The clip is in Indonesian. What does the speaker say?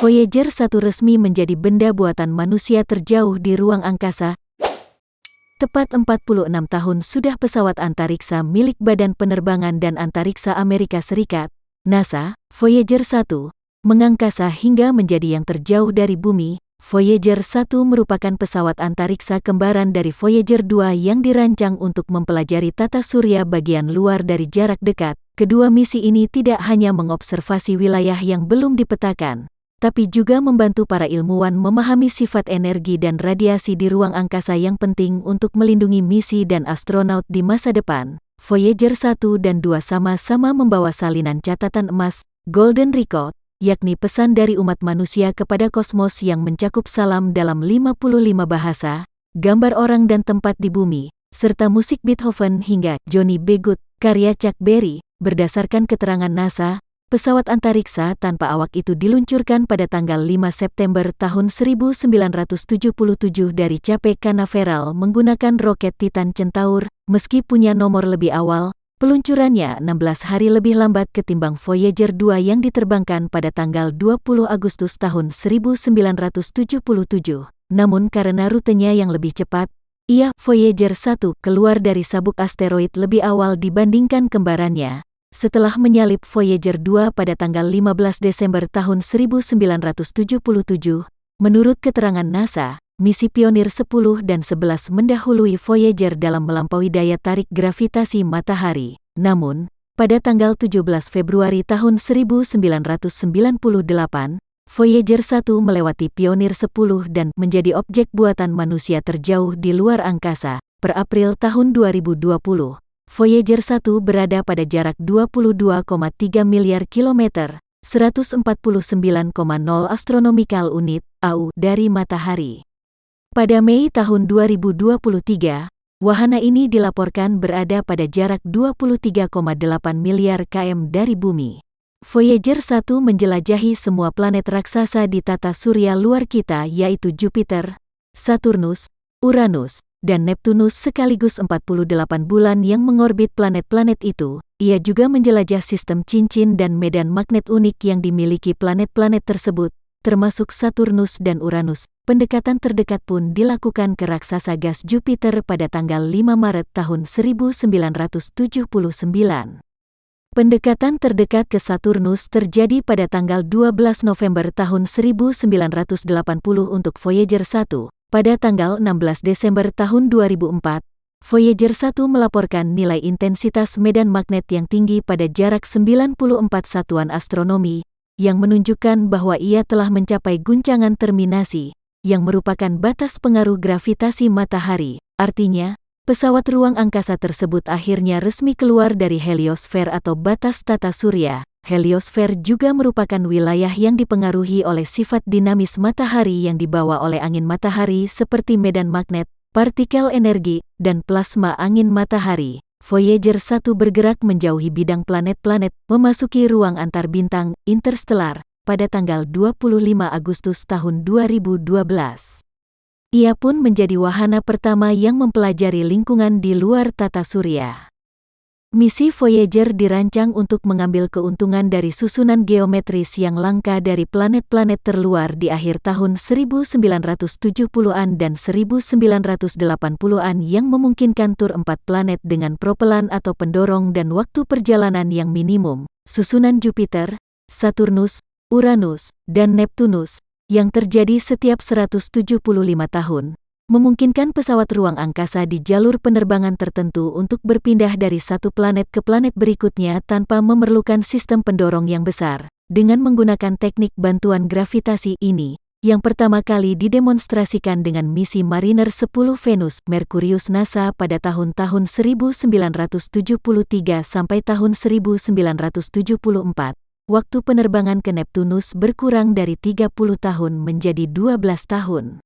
Voyager 1 resmi menjadi benda buatan manusia terjauh di ruang angkasa. Tepat 46 tahun sudah pesawat antariksa milik Badan Penerbangan dan Antariksa Amerika Serikat, NASA, Voyager 1, mengangkasa hingga menjadi yang terjauh dari bumi. Voyager 1 merupakan pesawat antariksa kembaran dari Voyager 2 yang dirancang untuk mempelajari tata surya bagian luar dari jarak dekat. Kedua misi ini tidak hanya mengobservasi wilayah yang belum dipetakan, tapi juga membantu para ilmuwan memahami sifat energi dan radiasi di ruang angkasa yang penting untuk melindungi misi dan astronaut di masa depan. Voyager 1 dan 2 sama-sama membawa salinan catatan emas, Golden Record, yakni pesan dari umat manusia kepada kosmos yang mencakup salam dalam 55 bahasa, gambar orang dan tempat di bumi, serta musik Beethoven hingga Johnny B. Good, karya Chuck Berry. Berdasarkan keterangan NASA, pesawat antariksa tanpa awak itu diluncurkan pada tanggal 5 September tahun 1977 dari Cape Canaveral menggunakan roket Titan Centaur. Meski punya nomor lebih awal, peluncurannya 16 hari lebih lambat ketimbang Voyager 2 yang diterbangkan pada tanggal 20 Agustus tahun 1977. Namun karena rutenya yang lebih cepat, Voyager 1 keluar dari sabuk asteroid lebih awal dibandingkan kembarannya. Setelah menyalip Voyager 2 pada tanggal 15 Desember tahun 1977, menurut keterangan NASA, misi Pioneer 10 dan 11 mendahului Voyager dalam melampaui daya tarik gravitasi matahari. Namun, pada tanggal 17 Februari tahun 1998, Voyager 1 melewati Pioneer 10 dan menjadi objek buatan manusia terjauh di luar angkasa. Per April tahun 2020, Voyager 1 berada pada jarak 22,3 miliar kilometer, 149,0 astronomical unit (AU) dari matahari. Pada Mei tahun 2023, wahana ini dilaporkan berada pada jarak 23,8 miliar km dari bumi. Voyager 1 menjelajahi semua planet raksasa di tata surya luar kita yaitu Jupiter, Saturnus, Uranus, dan Neptunus sekaligus 48 bulan yang mengorbit planet-planet itu. Ia juga menjelajah sistem cincin dan medan magnet unik yang dimiliki planet-planet tersebut, termasuk Saturnus dan Uranus. Pendekatan terdekat pun dilakukan ke raksasa gas Jupiter pada tanggal 5 Maret tahun 1979. Pendekatan terdekat ke Saturnus terjadi pada tanggal 12 November tahun 1980 untuk Voyager 1. Pada tanggal 16 Desember tahun 2004, Voyager 1 melaporkan nilai intensitas medan magnet yang tinggi pada jarak 94 satuan astronomi, yang menunjukkan bahwa ia telah mencapai guncangan terminasi, yang merupakan batas pengaruh gravitasi matahari. Artinya, pesawat ruang angkasa tersebut akhirnya resmi keluar dari heliosfer atau batas tata surya. Heliosfer juga merupakan wilayah yang dipengaruhi oleh sifat dinamis matahari yang dibawa oleh angin matahari seperti medan magnet, partikel energi, dan plasma angin matahari. Voyager 1 bergerak menjauhi bidang planet-planet, memasuki ruang antar bintang, interstellar, pada tanggal 25 Agustus tahun 2012. Ia pun menjadi wahana pertama yang mempelajari lingkungan di luar tata surya. Misi Voyager dirancang untuk mengambil keuntungan dari susunan geometris yang langka dari planet-planet terluar di akhir tahun 1970-an dan 1980-an yang memungkinkan tur 4 planet dengan propelan atau pendorong dan waktu perjalanan yang minimum. Susunan Jupiter, Saturnus, Uranus, dan Neptunus, yang terjadi setiap 175 tahun, memungkinkan pesawat ruang angkasa di jalur penerbangan tertentu untuk berpindah dari satu planet ke planet berikutnya tanpa memerlukan sistem pendorong yang besar. Dengan menggunakan teknik bantuan gravitasi ini, yang pertama kali didemonstrasikan dengan misi Mariner 10 Venus Merkurius NASA pada tahun-tahun 1973 sampai tahun 1974. Waktu penerbangan ke Neptunus berkurang dari 30 tahun menjadi 12 tahun.